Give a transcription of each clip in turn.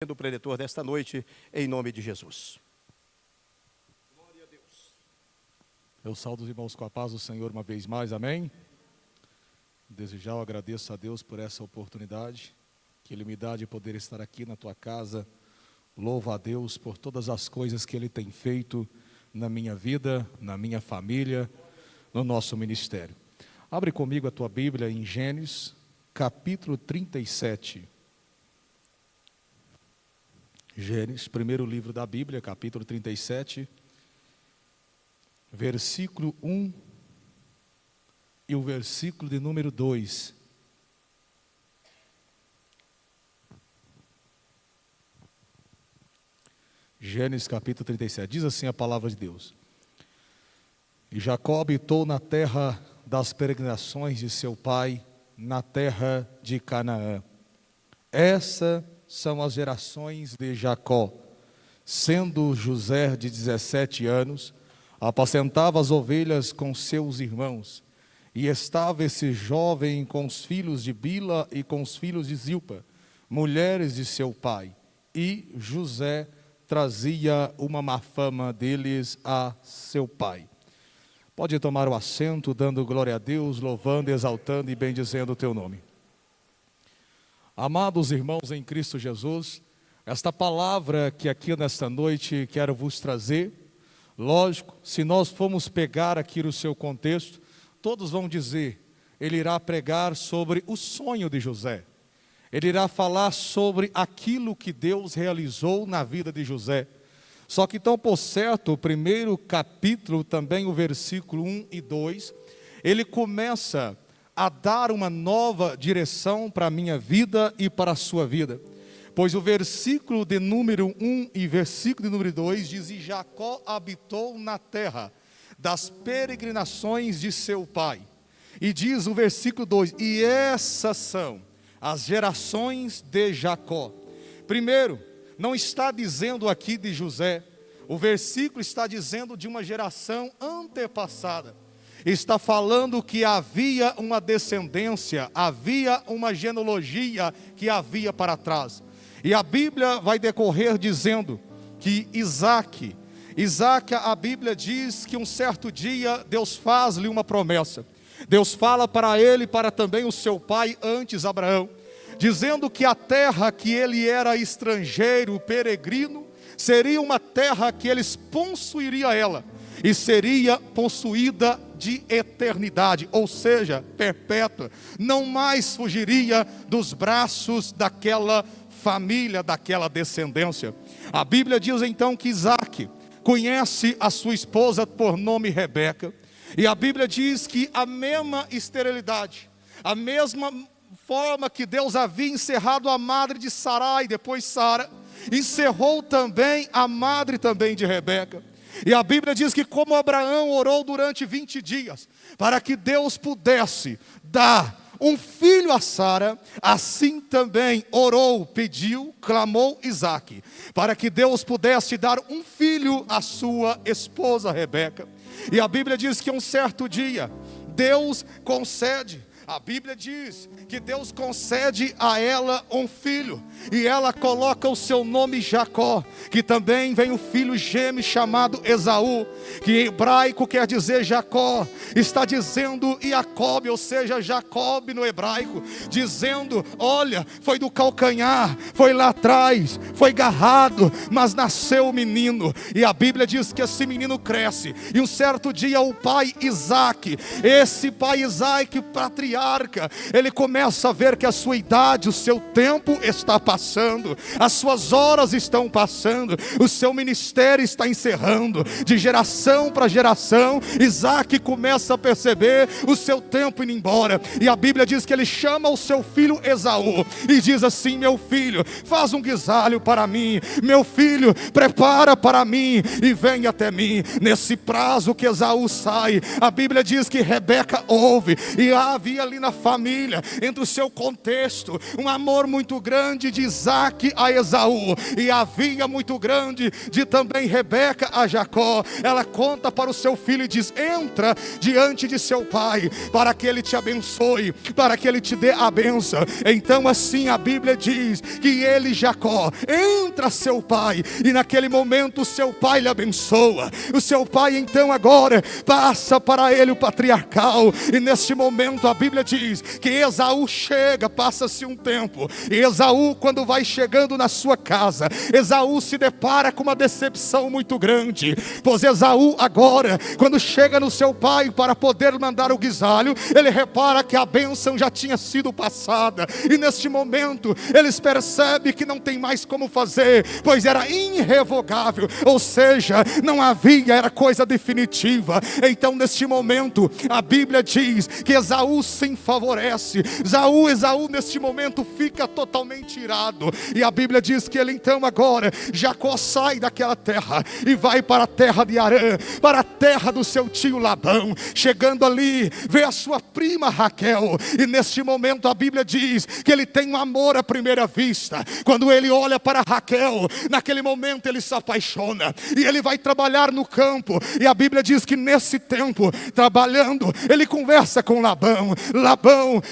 do preletor desta noite, em nome de Jesus. Glória a Deus. Eu saúdo os irmãos com a paz do Senhor uma vez mais, amém? Desde já eu agradeço a Deus por essa oportunidade, que Ele me dá de poder estar aqui na tua casa. Louvo a Deus por todas as coisas que Ele tem feito na minha vida, na minha família, no nosso ministério. Abre comigo a tua Bíblia em Gênesis, capítulo 37. Gênesis, primeiro livro da Bíblia, capítulo 37, versículo 1 e o versículo de número 2. Gênesis capítulo 37, diz assim a palavra de Deus: E Jacó habitou na terra das peregrinações de seu pai, na terra de Canaã. Essa são as gerações de Jacó. Sendo José de 17 anos, apacentava as ovelhas com seus irmãos, e estava esse jovem com os filhos de Bila e com os filhos de Zilpa, mulheres de seu pai, e José trazia uma má fama deles a seu pai. Pode tomar o assento, dando glória a Deus, louvando, exaltando e bendizendo o teu nome. Amados irmãos em Cristo Jesus, esta palavra que aqui nesta noite quero vos trazer, lógico, se nós formos pegar aqui no seu contexto, todos vão dizer, ele irá pregar sobre o sonho de José, ele irá falar sobre aquilo que Deus realizou na vida de José. Só que então, por certo, o primeiro capítulo, também o versículo 1 e 2, ele começa a dar uma nova direção para a minha vida e para a sua vida. Pois o versículo de número 1 e versículo de número 2 diz: E Jacó habitou na terra das peregrinações de seu pai. E diz o versículo 2: E essas são as gerações de Jacó. Primeiro, não está dizendo aqui de José, o versículo está dizendo de uma geração antepassada. Está falando que havia uma descendência, havia uma genealogia que havia para trás. E a Bíblia vai decorrer dizendo que Isaac, a Bíblia diz que um certo dia Deus faz-lhe uma promessa. Deus fala para ele e para também o seu pai antes, Abraão, dizendo que a terra que ele era estrangeiro, peregrino, seria uma terra que eles possuiriam ela, e seria possuída de eternidade, ou seja, perpétua, não mais fugiria dos braços daquela família, daquela descendência. A Bíblia diz então que Isaac conhece a sua esposa por nome Rebeca, e a Bíblia diz que a mesma esterilidade, a mesma forma que Deus havia encerrado a madre de Sarai, depois Sara, encerrou também a madre também de Rebeca. E a Bíblia diz que como Abraão orou durante 20 dias, para que Deus pudesse dar um filho a Sara, assim também orou, pediu, clamou Isaac, para que Deus pudesse dar um filho à sua esposa Rebeca. E a Bíblia diz que um certo dia, Deus concede, a Bíblia diz que Deus concede a ela um filho, e ela coloca o seu nome Jacó, que também vem o filho gêmeo chamado Esaú, que em hebraico quer dizer Jacó, está dizendo Iacob, ou seja, Jacob no hebraico, dizendo, olha, foi do calcanhar, foi lá atrás, foi garrado, mas nasceu o menino. E a Bíblia diz que esse menino cresce, e um certo dia o pai Isaac, esse pai Isaac, patriarca, ele começa a ver que a sua idade, o seu tempo está passando, as suas horas estão passando, o seu ministério está encerrando, de geração para geração. Isaac começa a perceber o seu tempo indo embora, e a Bíblia diz que ele chama o seu filho Esaú, e diz assim: meu filho, faz um guisalho para mim, meu filho, prepara para mim, e vem até mim. Nesse prazo que Esaú sai, a Bíblia diz que Rebeca ouve, e havia ali na família, entre o seu contexto, um amor muito grande de Isaac a Esaú, e havia muito grande de também Rebeca a Jacó. Ela conta para o seu filho e diz: entra diante de seu pai, para que ele te abençoe, para que ele te dê a bênção. Então assim a Bíblia diz que ele, Jacó, entra seu pai, e naquele momento o seu pai lhe abençoa. O seu pai então agora passa para ele o patriarcal, e neste momento a Bíblia diz que Esaú chega, passa-se um tempo, e Esaú, quando vai chegando na sua casa, Esaú se depara com uma decepção muito grande, pois Esaú agora, quando chega no seu pai para poder mandar o guisalho, ele repara que a bênção já tinha sido passada, e neste momento eles percebem que não tem mais como fazer, pois era irrevogável, ou seja, não havia, era coisa definitiva. Então neste momento a Bíblia diz que Esaú se enfavorece, Esaú neste momento fica totalmente irado, e a Bíblia diz que ele então agora, Jacó sai daquela terra e vai para a terra de Harã, para a terra do seu tio Labão. Chegando ali, vê a sua prima Raquel, e neste momento a Bíblia diz que ele tem um amor à primeira vista. Quando ele olha para Raquel, naquele momento ele se apaixona, e ele vai trabalhar no campo, e a Bíblia diz que nesse tempo, trabalhando, ele conversa com Labão: Labão,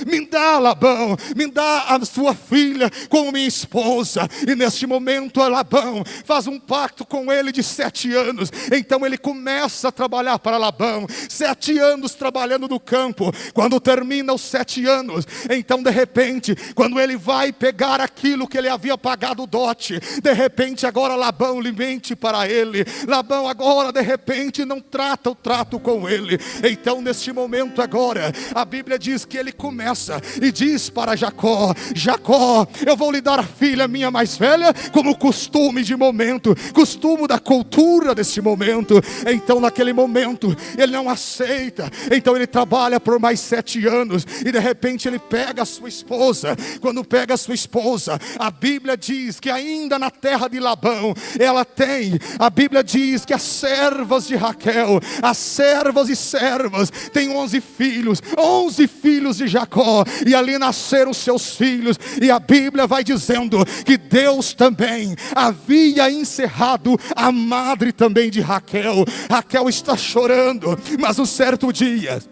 me dá a sua filha como minha esposa. E neste momento Labão faz um pacto com ele de 7 anos. Então ele começa a trabalhar para Labão, 7 anos trabalhando no campo. Quando termina os 7 anos, então de repente, quando ele vai pegar aquilo que ele havia pagado o dote, de repente agora Labão lhe mente para ele. Labão agora de repente não trata o trato com ele. Então neste momento agora, a Bíblia diz que ele começa e diz para Jacó: Jacó, eu vou lhe dar a filha minha mais velha, como costume de momento, costume da cultura desse momento. Então naquele momento ele não aceita, então ele trabalha por mais 7 anos, e de repente ele pega a sua esposa. Quando pega a sua esposa, a Bíblia diz que ainda na terra de Labão, ela tem, a Bíblia diz que as servas de Raquel, as servas e servas, tem 11 filhos de Jacó, e ali nasceram seus filhos. E a Bíblia vai dizendo que Deus também havia encerrado a madre também de Raquel. Raquel está chorando, mas um certo dia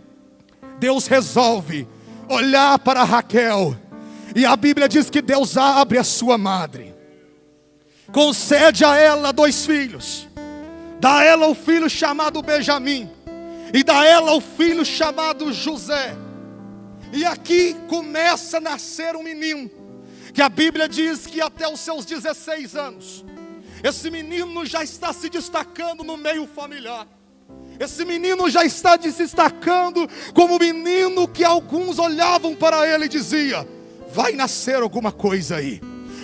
Deus resolve olhar para Raquel, e a Bíblia diz que Deus abre a sua madre, concede a ela 2 filhos, dá a ela o filho chamado Benjamim, e dá a ela o filho chamado José. E aqui começa a nascer um menino, que a Bíblia diz que até os seus 16 anos, esse menino já está se destacando no meio familiar. Esse menino já está se destacando como menino que alguns olhavam para ele e diziam: vai nascer alguma coisa aí.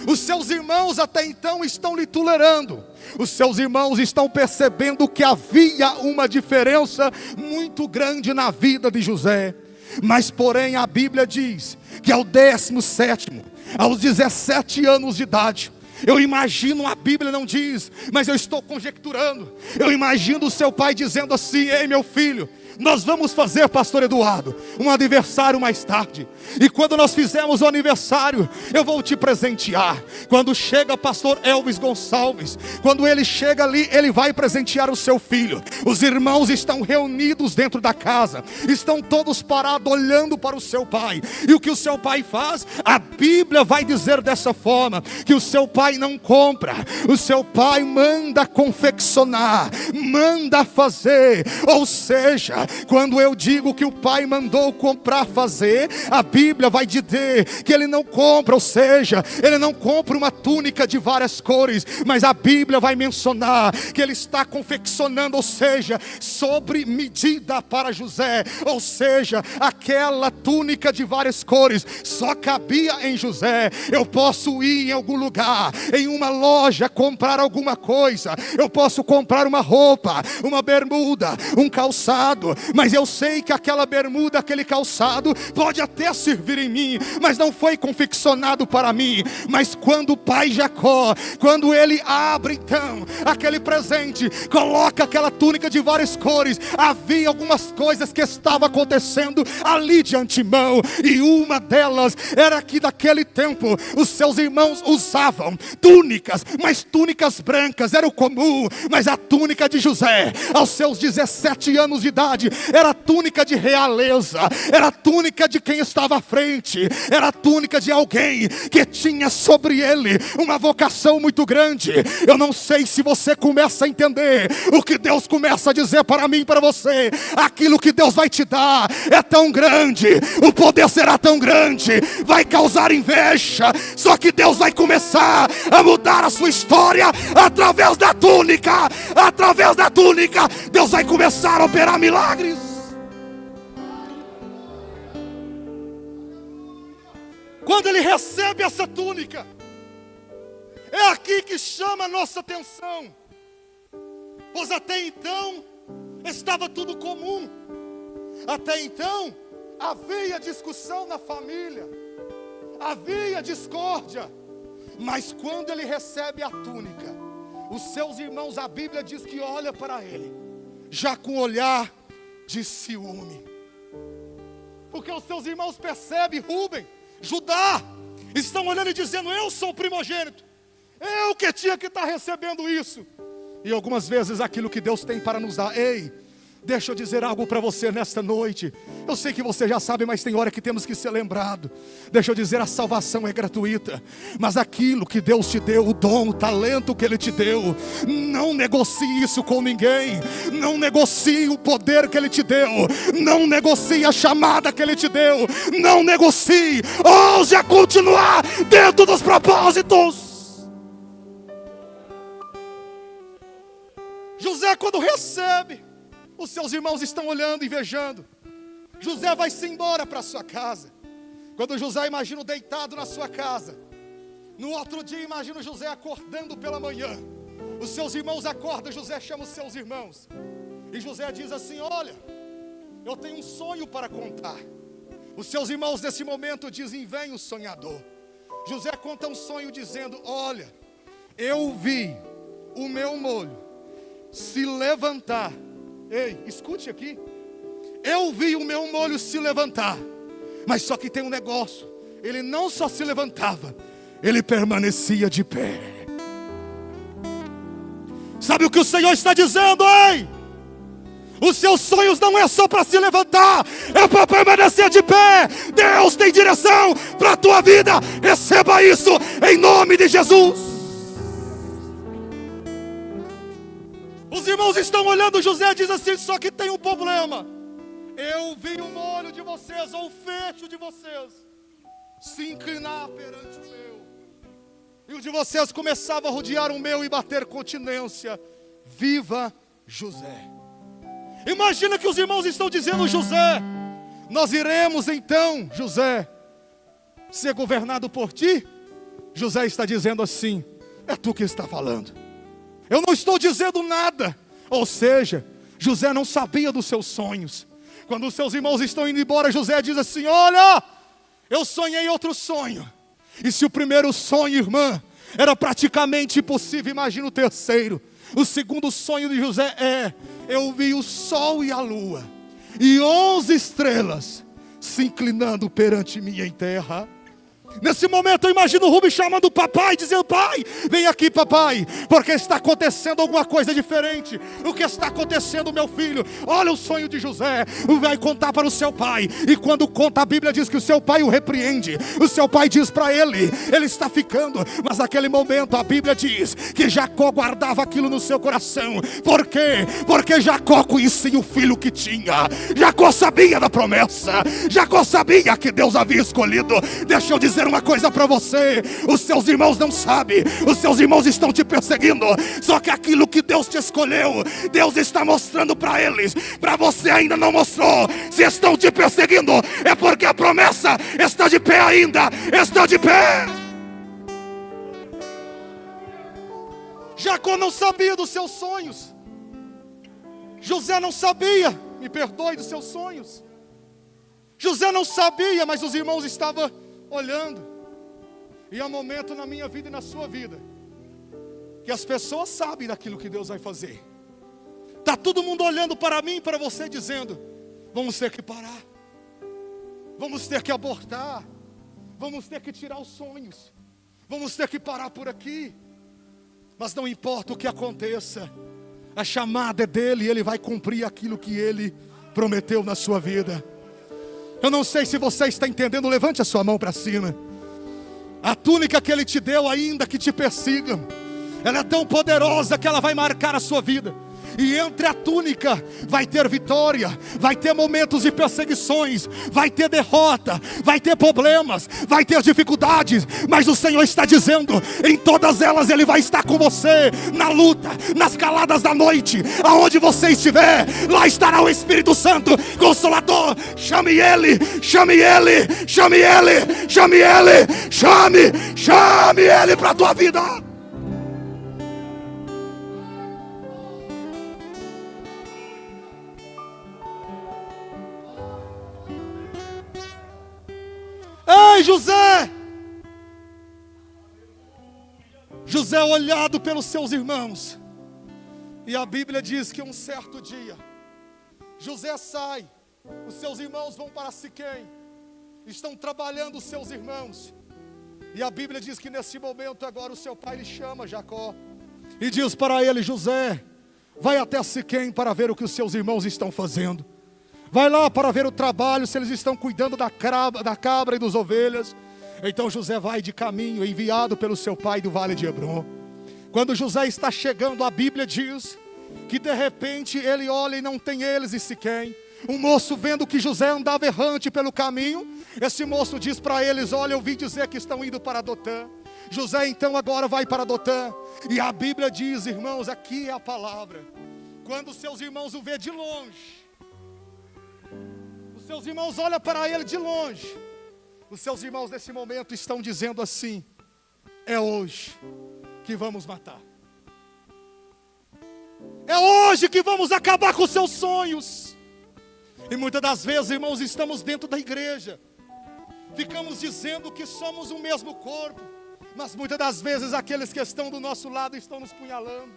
Os seus irmãos até então estão lhe tolerando. Os seus irmãos estão percebendo que havia uma diferença muito grande na vida de José. Mas porém a Bíblia diz que ao 17º, aos 17 anos de idade, eu imagino, a Bíblia não diz, mas eu estou conjecturando, eu imagino o seu pai dizendo assim: ei meu filho, nós vamos fazer, pastor Eduardo, um aniversário mais tarde, e quando nós fizermos o aniversário, eu vou te presentear. Quando chega pastor Elvis Gonçalves, quando ele chega ali, ele vai presentear o seu filho. Os irmãos estão reunidos dentro da casa, estão todos parados olhando para o seu pai, e o que o seu pai faz? A Bíblia vai dizer dessa forma, que o seu pai não compra, o seu pai manda confeccionar, manda fazer. Ou seja, quando eu digo que o pai mandou comprar, fazer, a Bíblia vai dizer que ele não compra, ou seja, ele não compra uma túnica de várias cores, mas a Bíblia vai mencionar que ele está confeccionando, ou seja, sobre medida para José. Ou seja, aquela túnica de várias cores só cabia em José. Eu posso ir em algum lugar, em uma loja, comprar alguma coisa, eu posso comprar uma roupa, uma bermuda, um calçado, contigo, mas eu sei que aquela bermuda, aquele calçado pode até servir em mim, mas não foi confeccionado para mim. Mas quando o pai Jacó, quando ele abre então aquele presente, coloca aquela túnica de várias cores, havia algumas coisas que estavam acontecendo ali de antemão, e uma delas era que naquele tempo os seus irmãos usavam túnicas, mas túnicas brancas era o comum, mas a túnica de José, aos seus 17 anos de idade, era a túnica de realeza, era a túnica de quem estava à frente, era a túnica de alguém que tinha sobre ele uma vocação muito grande. Eu não sei se você começa a entender o que Deus começa a dizer para mim e para você. Aquilo que Deus vai te dar é tão grande, o poder será tão grande, vai causar inveja, só que Deus vai começar a mudar a sua história através da túnica. Através da túnica Deus vai começar a operar milagres. Quando ele recebe essa túnica, é aqui que chama a nossa atenção, pois até então estava tudo comum, até então havia discussão na família, havia discórdia, mas quando ele recebe a túnica, os seus irmãos, a Bíblia diz que olha para ele, já com olhar de ciúme, porque os seus irmãos percebem, Rubem, Judá, estão olhando e dizendo: eu sou o primogênito, eu que tinha que estar recebendo isso. E algumas vezes aquilo que Deus tem para nos dar, ei, deixa eu dizer algo para você nesta noite. Eu sei que você já sabe, mas tem hora que temos que ser lembrado. Deixa eu dizer, a salvação é gratuita, mas aquilo que Deus te deu, o dom, o talento que Ele te deu, não negocie isso com ninguém. Não negocie o poder que Ele te deu, não negocie a chamada que Ele te deu, não negocie. Ouse a continuar dentro dos propósitos. José, quando recebe, os seus irmãos estão olhando, invejando. José vai-se embora para sua casa. Quando José imagina deitado na sua casa, no outro dia imagina José acordando pela manhã. Os seus irmãos acordam, José chama os seus irmãos. E José diz assim: olha, eu tenho um sonho para contar. Os seus irmãos nesse momento dizem: vem o sonhador. José conta um sonho dizendo: olha, eu vi o meu molho se levantar. Ei, escute aqui. Eu vi o meu molho se levantar, mas só que tem um negócio: ele não só se levantava, ele permanecia de pé. Sabe o que o Senhor está dizendo, ei? Os seus sonhos não é só para se levantar, é para permanecer de pé. Deus tem direção para a tua vida. Receba isso em nome de Jesus. Os irmãos estão olhando, José diz assim: só que tem um problema. Eu vi o molho de vocês, ou o fecho de vocês, se inclinar perante o meu, e o de vocês começava a rodear o meu e bater continência. Viva José. Imagina que os irmãos estão dizendo: José, nós iremos então, José, ser governado por ti. José está dizendo assim: é tu que está falando, eu não estou dizendo nada. Ou seja, José não sabia dos seus sonhos. Quando os seus irmãos estão indo embora, José diz assim: olha, eu sonhei outro sonho. E se o primeiro sonho, irmã, era praticamente impossível, imagina o terceiro. O segundo sonho de José é: eu vi o sol e a lua e 11 estrelas se inclinando perante mim em terra. Nesse momento eu imagino o Rubem chamando o papai, dizendo: pai, vem aqui papai, porque está acontecendo alguma coisa diferente. O que está acontecendo, meu filho? Olha o sonho de José. Vai contar para o seu pai. E quando conta, a Bíblia diz que o seu pai o repreende. O seu pai diz para ele: ele está ficando. Mas naquele momento a Bíblia diz que Jacó guardava aquilo no seu coração. Por quê? Porque Jacó conhecia o filho que tinha. Jacó sabia da promessa. Jacó sabia que Deus havia escolhido. Deixa eu dizer uma coisa para você: os seus irmãos não sabem, os seus irmãos estão te perseguindo, só que aquilo que Deus te escolheu, Deus está mostrando para eles. Para você ainda não mostrou. Se estão te perseguindo, é porque a promessa está de pé ainda, está de pé. Jacó não sabia dos seus sonhos, José não sabia, me perdoe dos seus sonhos. José não sabia, mas os irmãos estavam olhando. E há momento na minha vida e na sua vida que as pessoas sabem daquilo que Deus vai fazer. Está todo mundo olhando para mim e para você dizendo: vamos ter que parar, vamos ter que abortar, vamos ter que tirar os sonhos, vamos ter que parar por aqui. Mas não importa o que aconteça, a chamada é dele e ele vai cumprir aquilo que ele prometeu na sua vida. Eu não sei se você está entendendo, levante a sua mão para cima. A túnica que ele te deu, ainda que te persigam, ela é tão poderosa que ela vai marcar a sua vida. E entre a túnica vai ter vitória, vai ter momentos de perseguições, vai ter derrota, vai ter problemas, vai ter dificuldades, mas o Senhor está dizendo, em todas elas Ele vai estar com você, na luta, nas caladas da noite, aonde você estiver, lá estará o Espírito Santo, Consolador. Chame Ele, chame Ele, chame Ele, chame Ele, chame Ele para a tua vida. Ei, José! José olhado pelos seus irmãos. E a Bíblia diz que um certo dia José sai, os seus irmãos vão para Siquém, estão trabalhando os seus irmãos. E a Bíblia diz que nesse momento agora o seu pai lhe chama Jacó e diz para ele: José, vai até Siquém para ver o que os seus irmãos estão fazendo. Vai lá para ver o trabalho, se eles estão cuidando da cabra e das ovelhas. Então José vai de caminho, enviado pelo seu pai do vale de Hebrom. Quando José está chegando, a Bíblia diz que de repente ele olha e não tem eles em Siquém. Um moço, vendo que José andava errante pelo caminho, esse moço diz para eles: olha, eu ouvi dizer que estão indo para Dotã. José então agora vai para Dotã. E a Bíblia diz, irmãos, aqui é a palavra, quando seus irmãos o vê de longe, seus irmãos olham para ele de longe. Os seus irmãos nesse momento estão dizendo assim: é hoje que vamos matar. É hoje que vamos acabar com os seus sonhos. E muitas das vezes, irmãos, estamos dentro da igreja, ficamos dizendo que somos o mesmo corpo, mas muitas das vezes aqueles que estão do nosso lado estão nos punhalando.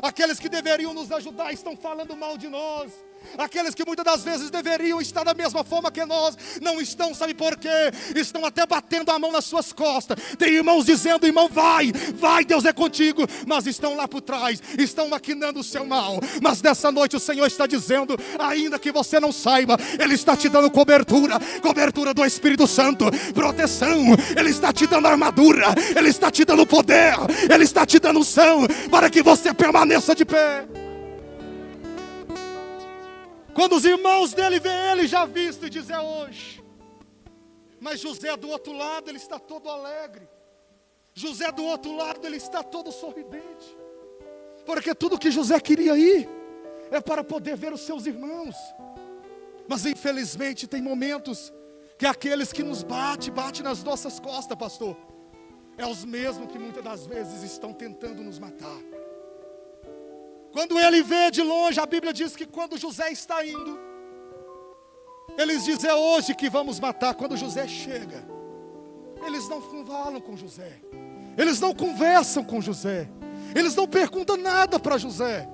Aqueles que deveriam nos ajudar estão falando mal de nós. Aqueles que muitas das vezes deveriam estar da mesma forma que nós, não estão, sabe por quê? Estão até batendo a mão nas suas costas. Tem irmãos dizendo: irmão, vai, Deus é contigo. Mas estão lá por trás, estão maquinando o seu mal. Mas nessa noite o Senhor está dizendo, ainda que você não saiba, Ele está te dando cobertura do Espírito Santo, proteção. Ele está te dando armadura, Ele está te dando poder, Ele está te dando unção, para que você permaneça de pé. Quando os irmãos dele veem ele já visto, e dizem: é hoje. Mas José do outro lado, ele está todo alegre. José do outro lado, ele está todo sorridente. Porque tudo que José queria ir é para poder ver os seus irmãos. Mas infelizmente tem momentos que aqueles que nos bate nas nossas costas, pastor, é os mesmos que muitas das vezes estão tentando nos matar. Quando ele vê de longe, a Bíblia diz que quando José está indo, eles dizem: é hoje que vamos matar. Quando José chega, eles não falam com José, eles não conversam com José, eles não perguntam nada para José.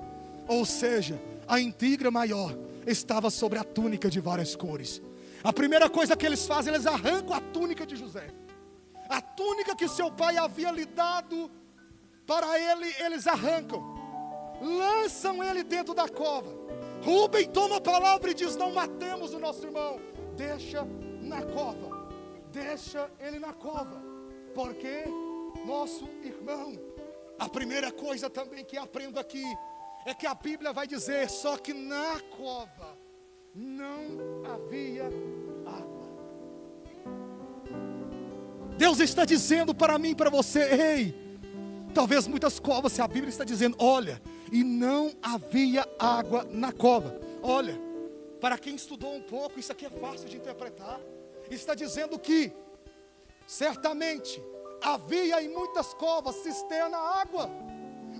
Ou seja, a intriga maior estava sobre a túnica de várias cores. A primeira coisa que eles fazem, eles arrancam a túnica de José. A túnica que seu pai havia lhe dado para ele, eles arrancam. Lançam ele dentro da cova. Rubem toma a palavra e diz: não matemos o nosso irmão, deixa na cova, deixa ele na cova, porque nosso irmão. A primeira coisa também que aprendo aqui é que a Bíblia vai dizer: só que na cova não havia água. Deus está dizendo para mim e para você: ei, talvez muitas covas, se a Bíblia está dizendo, olha, e não havia água na cova. Olha, para quem estudou um pouco, isso aqui é fácil de interpretar. Está dizendo que certamente havia em muitas covas cisterna água,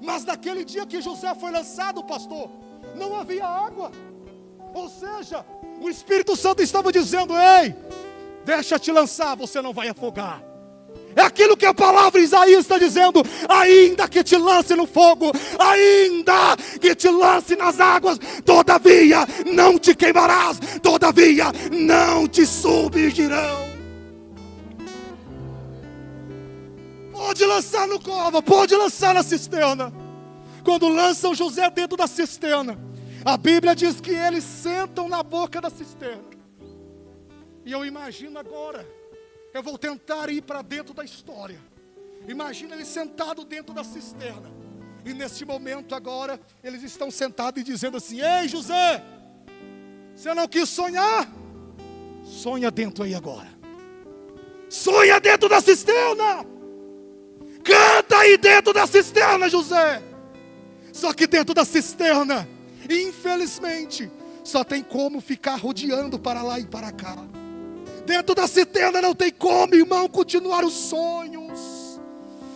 mas naquele dia que José foi lançado, pastor, não havia água. Ou seja, o Espírito Santo estava dizendo: ei, deixa te lançar, você não vai afogar. É aquilo que a palavra Isaías está dizendo: ainda que te lance no fogo, ainda que te lance nas águas, todavia não te queimarás, todavia não te submergirão. Pode lançar no cova, pode lançar na cisterna. Quando lançam José dentro da cisterna, a Bíblia diz que eles sentam na boca da cisterna. E eu imagino agora, eu vou tentar ir para dentro da história. Imagina eles sentados dentro da cisterna. E nesse momento agora, eles estão sentados e dizendo assim: ei José, você não quis sonhar? Sonha dentro aí agora. Sonha dentro da cisterna. Canta aí dentro da cisterna, José. Só que dentro da cisterna, infelizmente, só tem como ficar rodeando para lá e para cá. Dentro da cisterna não tem como, irmão, continuar os sonhos.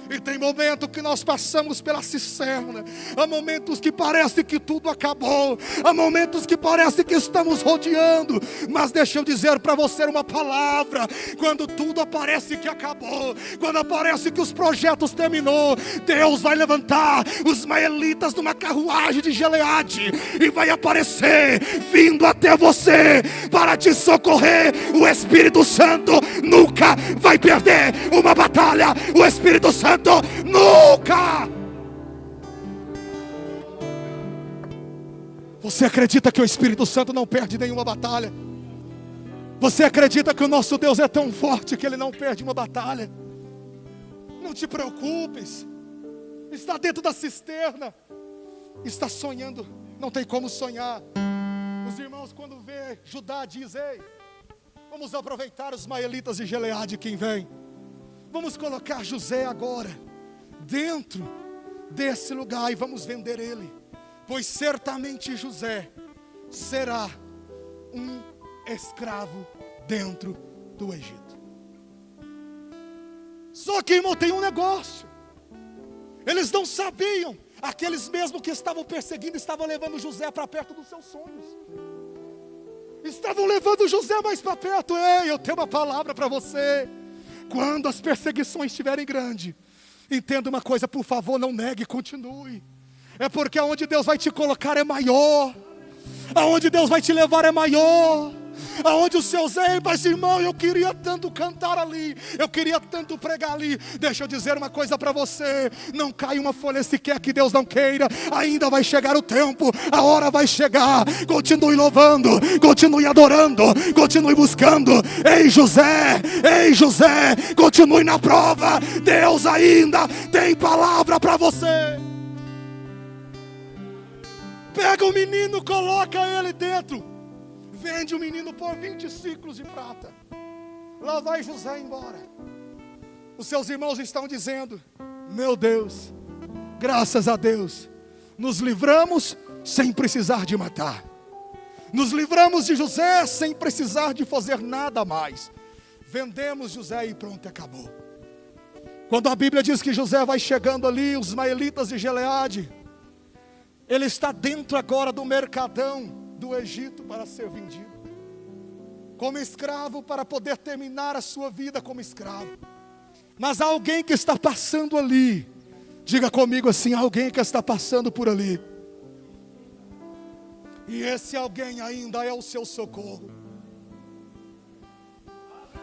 E tem momentos que nós passamos pela cisterna. Há momentos que parece que tudo acabou. Há momentos que parece que estamos rodeando. Mas deixa eu dizer para você uma palavra. Quando tudo parece que acabou, quando parece que os projetos terminou, Deus vai levantar os ismaelitas numa carruagem de Gileade e vai aparecer, vindo até você para te socorrer. O Espírito Santo nunca vai perder uma batalha. O Espírito Santo nunca. Você acredita que o Espírito Santo não perde nenhuma batalha? Você acredita que o nosso Deus é tão forte que Ele não perde uma batalha? Não te preocupes. Está dentro da cisterna, está sonhando, não tem como sonhar. Os irmãos, quando vê Judá, dizem: ei, vamos aproveitar os ismaelitas de Gileade, quem vem. Vamos colocar José agora dentro desse lugar e vamos vender ele, pois certamente José será um escravo dentro do Egito. Só que, irmão, tem um negócio. Eles não sabiam. Aqueles mesmos que estavam perseguindo estavam levando José para perto dos seus sonhos. Estavam levando José mais para perto. Ei, eu tenho uma palavra para você. Quando as perseguições estiverem grandes, entenda uma coisa, por favor, não negue, continue. É porque aonde Deus vai te colocar é maior. Aonde Deus vai te levar é maior. Aonde os seus mas irmão, eu queria tanto cantar ali, eu queria tanto pregar ali. Deixa eu dizer uma coisa para você: não cai uma folha sequer que Deus não queira. Ainda vai chegar o tempo, a hora vai chegar. Continue louvando, continue adorando, continue buscando. Ei José, continue na prova. Deus ainda tem palavra para você. Pega o menino, coloca ele dentro. Vende o menino por 20 ciclos de prata. Lá vai José embora. Os seus irmãos estão dizendo: meu Deus, graças a Deus, nos livramos sem precisar de matar. Nos livramos de José sem precisar de fazer nada mais. Vendemos José e pronto, acabou. Quando a Bíblia diz que José vai chegando ali, os ismaelitas de Gileade, ele está dentro agora do mercadão do Egito para ser vendido como escravo, para poder terminar a sua vida como escravo. Mas há alguém que está passando ali. Diga comigo assim: alguém que está passando por ali. E esse alguém ainda é o seu socorro.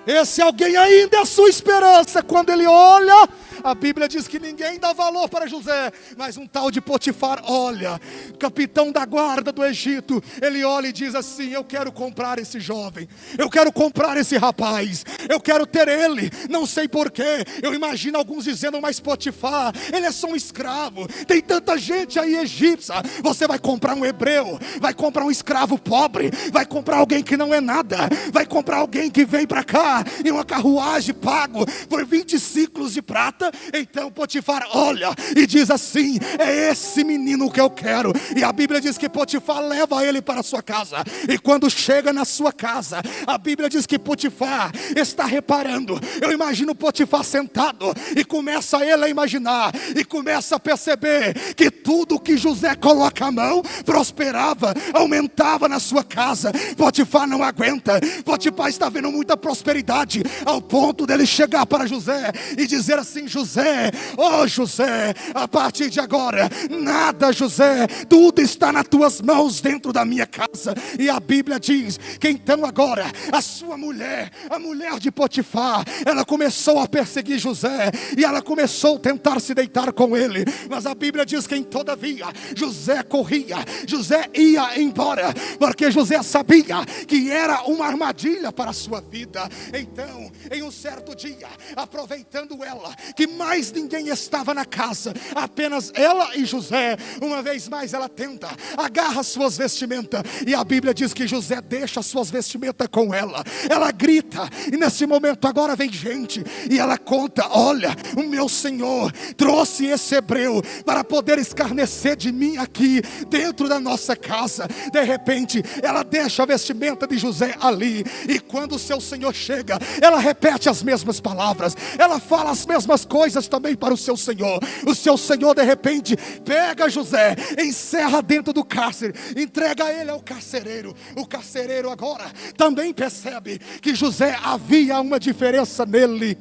Esse alguém ainda é a sua esperança. Quando ele olha, a Bíblia diz que ninguém dá valor para José, mas um tal de Potifar olha, capitão da guarda do Egito, ele olha e diz assim: eu quero comprar esse jovem, eu quero comprar esse rapaz, eu quero ter ele. Não sei porquê, eu imagino alguns dizendo: mas Potifar, ele é só um escravo, tem tanta gente aí egípcia. Você vai comprar um hebreu, vai comprar um escravo pobre, vai comprar alguém que não é nada, vai comprar alguém que vem para cá entrar em uma carruagem pago por 20 ciclos de prata. Então Potifar olha e diz assim: é esse menino que eu quero. E a Bíblia diz que Potifar leva ele para a sua casa. E quando chega na sua casa, a Bíblia diz que Potifar está reparando. Eu imagino Potifar sentado e começa ele a imaginar e começa a perceber que tudo que José coloca a mão prosperava, aumentava na sua casa. Potifar não aguenta. Potifar está vendo muita prosperidade, ao ponto dele chegar para José e dizer assim: José, oh José, a partir de agora, nada, José, tudo está nas tuas mãos dentro da minha casa. E a Bíblia diz que então agora a sua mulher, a mulher de Potifar, ela começou a perseguir José e ela começou a tentar se deitar com ele. Mas a Bíblia diz que todavia José corria, José ia embora, porque José sabia que era uma armadilha para a sua vida. Então, em um certo dia, aproveitando ela, que mais ninguém estava na casa, apenas ela e José, uma vez mais ela tenta, agarra suas vestimentas, e a Bíblia diz que José deixa suas vestimentas com ela. Ela grita, e nesse momento agora vem gente, e ela conta: olha, o meu Senhor trouxe esse hebreu para poder escarnecer de mim aqui dentro da nossa casa. De repente ela deixa a vestimenta de José ali, e quando o seu Senhor chega, ela repete as mesmas palavras, ela fala as mesmas coisas também para o seu Senhor. O seu Senhor de repente pega José, encerra dentro do cárcere, entrega ele ao carcereiro. O carcereiro agora também percebe que José havia uma diferença nele.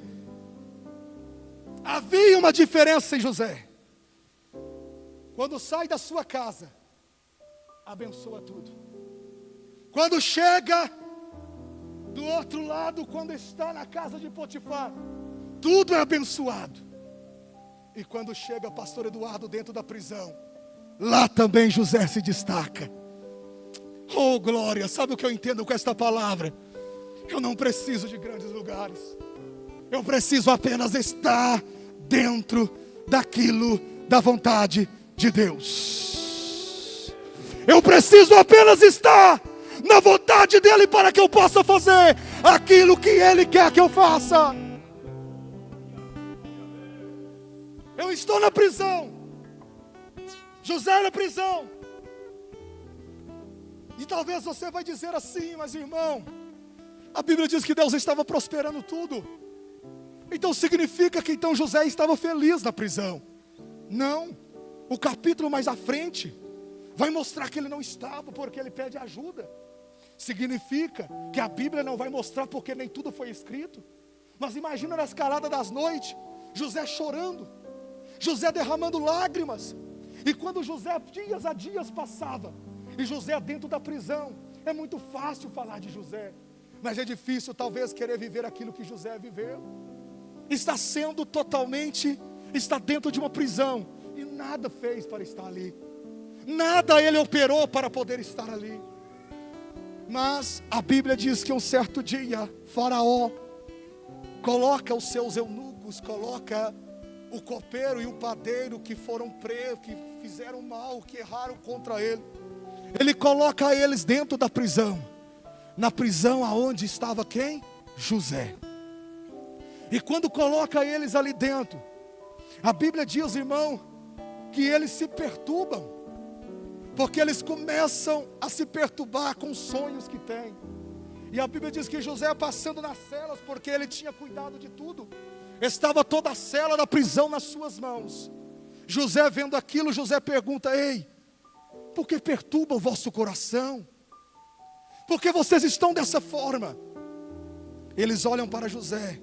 Havia uma diferença em José. Quando sai da sua casa, abençoa tudo. Quando chega do outro lado, quando está na casa de Potifar, tudo é abençoado. E quando chega pastor Eduardo dentro da prisão, lá também José se destaca. Oh glória, sabe o que eu entendo com esta palavra? Eu não preciso de grandes lugares, eu preciso apenas estar dentro daquilo da vontade de Deus. Eu preciso apenas estar na vontade dele para que eu possa fazer aquilo que ele quer que eu faça. Eu estou na prisão, José na prisão, e talvez você vai dizer assim: mas irmão, a Bíblia diz que Deus estava prosperando tudo, então significa que então José estava feliz na prisão. Não, o capítulo mais à frente vai mostrar que ele não estava, porque ele pede ajuda. Significa que a Bíblia não vai mostrar, porque nem tudo foi escrito. Mas imagina na escalada das noites, José chorando, José derramando lágrimas. E quando José, dias a dias passava, e José dentro da prisão, é muito fácil falar de José, mas é difícil talvez querer viver aquilo que José viveu. Está sendo totalmente, está dentro de uma prisão, e nada fez para estar ali, nada ele operou para poder estar ali. Mas a Bíblia diz que um certo dia, Faraó coloca os seus eunucos, coloca o copeiro e o padeiro que foram presos, que fizeram mal, que erraram contra ele. Ele coloca eles dentro da prisão, na prisão aonde estava quem? José. E quando coloca eles ali dentro, a Bíblia diz, irmão, que eles se perturbam, porque eles começam a se perturbar com os sonhos que têm. E a Bíblia diz que José passando nas celas, porque ele tinha cuidado de tudo, estava toda a cela da prisão nas suas mãos. José vendo aquilo, José pergunta: ei, por que perturba o vosso coração? Por que vocês estão dessa forma? Eles olham para José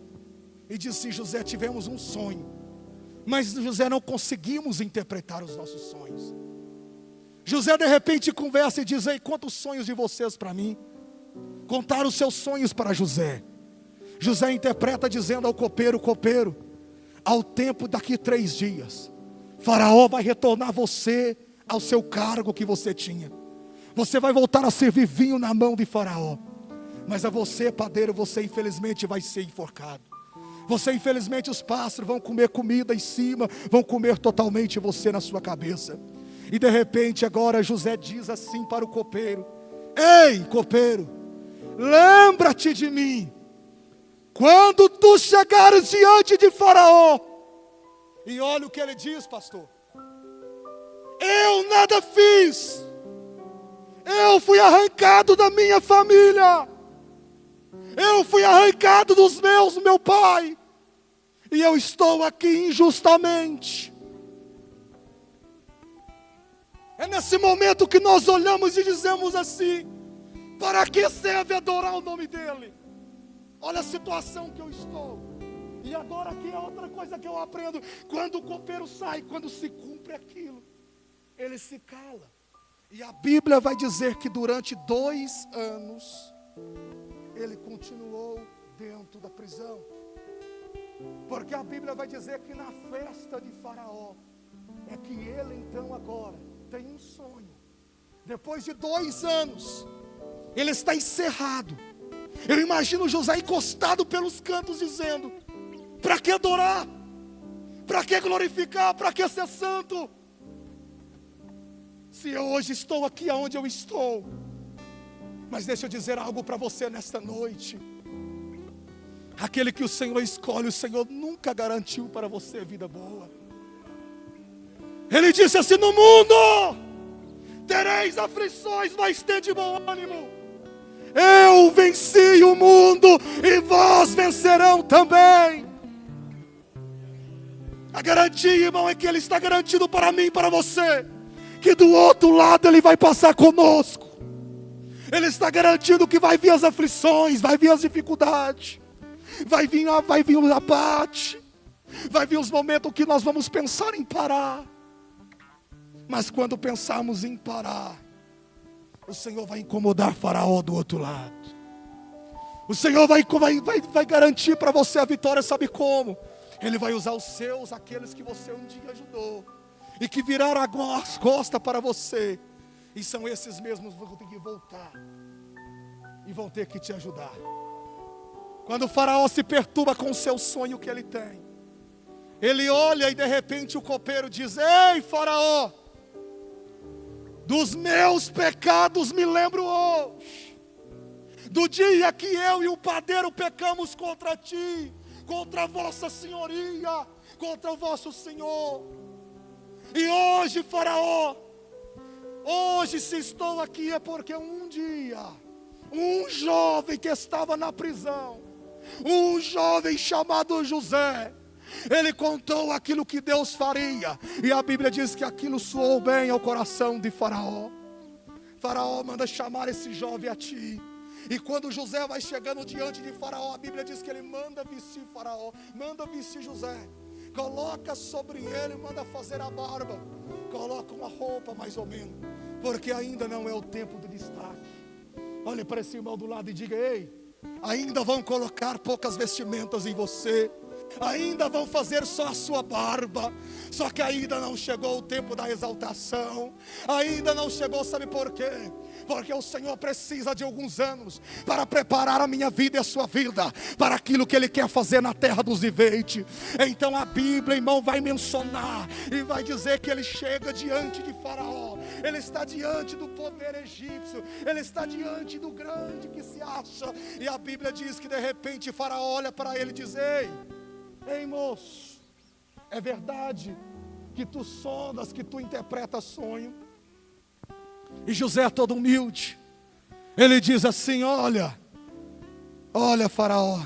e dizem: José, tivemos um sonho, mas José, não conseguimos interpretar os nossos sonhos. José de repente conversa e diz: ei, conta os sonhos de vocês para mim. Contaram os seus sonhos para José. José interpreta dizendo ao copeiro: copeiro, ao tempo daqui 3 dias, Faraó vai retornar você ao seu cargo que você tinha. Você vai voltar a servir vinho na mão de Faraó. Mas a você, padeiro, você infelizmente vai ser enforcado. Você infelizmente, os pássaros vão comer comida em cima, vão comer totalmente você na sua cabeça. E de repente agora José diz assim para o copeiro: ei, copeiro, lembra-te de mim quando tu chegares diante de Faraó, e olha o que ele diz, pastor: eu nada fiz, eu fui arrancado da minha família, eu fui arrancado do meu pai, e eu estou aqui injustamente. É nesse momento que nós olhamos e dizemos assim: para que serve adorar o nome dele? Olha a situação que eu estou. E agora aqui é outra coisa que eu aprendo: quando o copeiro sai, quando se cumpre aquilo, ele se cala. E a Bíblia vai dizer que durante 2 anos ele continuou dentro da prisão. Porque a Bíblia vai dizer que na festa de Faraó é que ele então agora tem um sonho. Depois de 2 anos, ele está encerrado. Eu imagino José encostado pelos cantos dizendo: para que adorar? Para que glorificar? Para que ser santo? Se eu hoje estou aqui aonde eu estou. Mas deixa eu dizer algo para você nesta noite: aquele que o Senhor escolhe, o Senhor nunca garantiu para você vida boa. Ele disse assim: no mundo tereis aflições, mas tende bom ânimo. Eu venci o mundo e vós vencerão também. A garantia, irmão, é que Ele está garantido para mim e para você, que do outro lado Ele vai passar conosco. Ele está garantido que vai vir as aflições, vai vir as dificuldades, vai vir o abate, vai vir os momentos que nós vamos pensar em parar. Mas quando pensarmos em parar, o Senhor vai incomodar Faraó do outro lado. O Senhor vai garantir para você a vitória, sabe como? Ele vai usar os seus, aqueles que você um dia ajudou, e que viraram as costas para você. E são esses mesmos que vão ter que voltar, e vão ter que te ajudar. Quando o Faraó se perturba com o seu sonho que ele tem, ele olha e de repente o copeiro diz: ei, Faraó, dos meus pecados me lembro hoje, do dia que eu e o padeiro pecamos contra ti, contra a vossa senhoria, contra o vosso senhor. E hoje, Faraó, hoje se estou aqui é porque um dia, um jovem que estava na prisão, um jovem chamado José, ele contou aquilo que Deus faria, e a Bíblia diz que aquilo soou bem ao coração de Faraó. Faraó manda chamar esse jovem a ti. E quando José vai chegando diante de Faraó, a Bíblia diz que ele manda vestir Faraó, manda vestir José, coloca sobre ele, manda fazer a barba, coloca uma roupa mais ou menos, porque ainda não é o tempo do destaque. Olhe para esse irmão do lado e diga: ei, ainda vão colocar poucas vestimentas em você, ainda vão fazer só a sua barba, só que ainda não chegou o tempo da exaltação, ainda não chegou, sabe por quê? Porque o Senhor precisa de alguns anos para preparar a minha vida e a sua vida para aquilo que Ele quer fazer na terra dos viventes. Então a Bíblia, irmão, vai mencionar e vai dizer que ele chega diante de Faraó, ele está diante do poder egípcio, ele está diante do grande que se acha, e a Bíblia diz que de repente Faraó olha para ele e diz: ei moço, é verdade que tu sondas, que tu interpretas sonho? E José, todo humilde, ele diz assim: olha Faraó,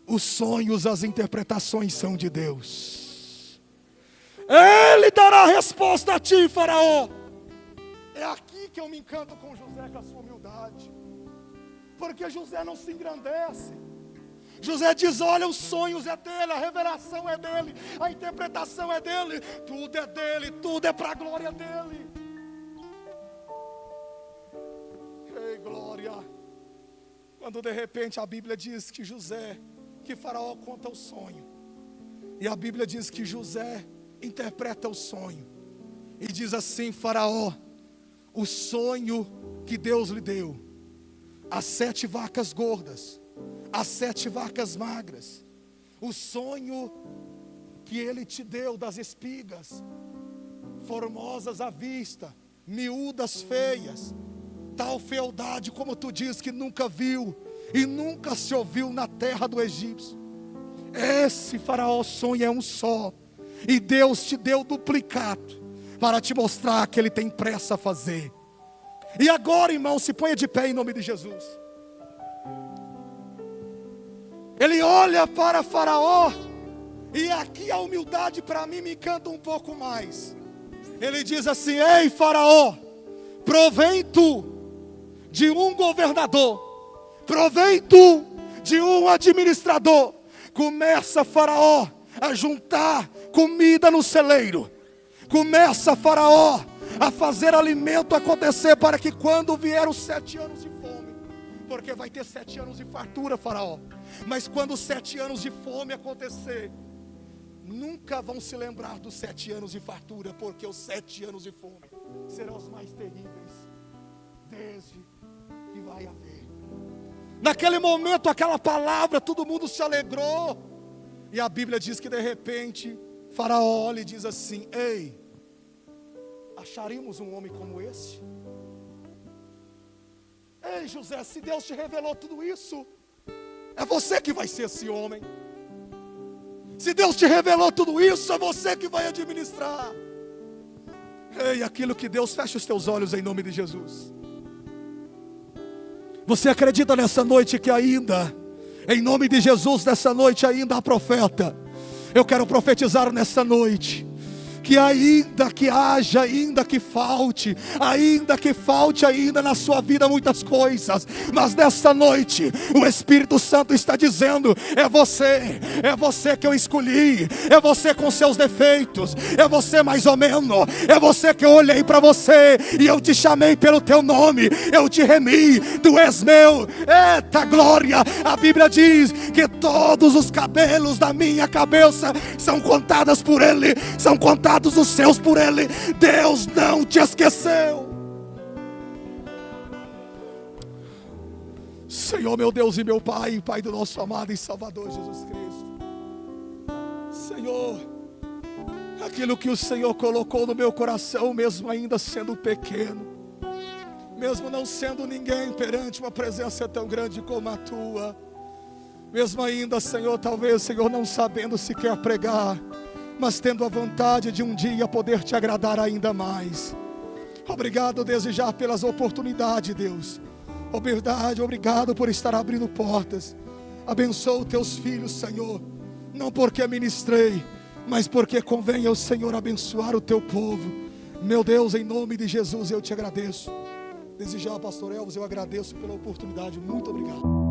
os sonhos, as interpretações são de Deus. Ele dará a resposta a ti, Faraó. É aqui que eu me encanto com José, com a sua humildade, porque José não se engrandece. José diz: olha, os sonhos é dele, a revelação é dele, a interpretação é dele, tudo é dele, tudo é para a glória dele. Ei, glória! Quando de repente a Bíblia diz que Faraó conta o sonho, e a Bíblia diz que José interpreta o sonho, e diz assim: Faraó, o sonho que Deus lhe deu, as 7 vacas gordas, as 7 vacas magras, o sonho que Ele te deu das espigas, formosas à vista, miúdas feias, tal fealdade como tu diz que nunca viu, e nunca se ouviu na terra do egípcio. Esse faraó sonho é um só, e Deus te deu duplicado, para te mostrar que Ele tem pressa a fazer. E agora, irmão, se ponha de pé em nome de Jesus. Ele olha para Faraó, e aqui a humildade para mim me encanta um pouco mais. Ele diz assim: ei Faraó, provém tu de um governador, provém tu de um administrador. Começa Faraó a juntar comida no celeiro. Começa Faraó a fazer alimento acontecer, para que quando vier os 7 anos de fome, porque vai ter 7 anos de fartura, Faraó, mas quando os 7 anos de fome acontecer, nunca vão se lembrar dos 7 anos de fartura, porque os 7 anos de fome serão os mais terríveis desde que vai haver. Naquele momento, aquela palavra, todo mundo se alegrou, e a Bíblia diz que de repente Faraó lhe diz assim: ei, acharíamos um homem como esse? Ei José, se Deus te revelou tudo isso, é você que vai ser esse homem. Se Deus te revelou tudo isso, é você que vai administrar. Ei, aquilo que Deus, fecha os teus olhos em nome de Jesus. Você acredita nessa noite que ainda, em nome de Jesus, nessa noite ainda há profeta? Eu quero profetizar nessa noite que ainda que haja, ainda que falte ainda na sua vida muitas coisas, mas nessa noite o Espírito Santo está dizendo: é você que eu escolhi, é você com seus defeitos, é você mais ou menos, é você que eu olhei para você e eu te chamei pelo teu nome, eu te remi, tu és meu. Eita glória, a Bíblia diz que todos os cabelos da minha cabeça são contados por Ele, são contados os seus por Ele. Deus não te esqueceu. Senhor, meu Deus e meu Pai, Pai do nosso amado e Salvador Jesus Cristo, Senhor, aquilo que o Senhor colocou no meu coração, mesmo ainda sendo pequeno, mesmo não sendo ninguém perante uma presença tão grande como a Tua, mesmo ainda, Senhor, talvez, Senhor, não sabendo sequer pregar, mas tendo a vontade de um dia poder te agradar ainda mais. Obrigado desde já pelas oportunidades, Deus. Obrigado por estar abrindo portas. Abençoa os teus filhos, Senhor, não porque ministrei, mas porque convém ao Senhor abençoar o teu povo. Meu Deus, em nome de Jesus eu te agradeço. Desde já, pastor Elvis, eu agradeço pela oportunidade. Muito obrigado.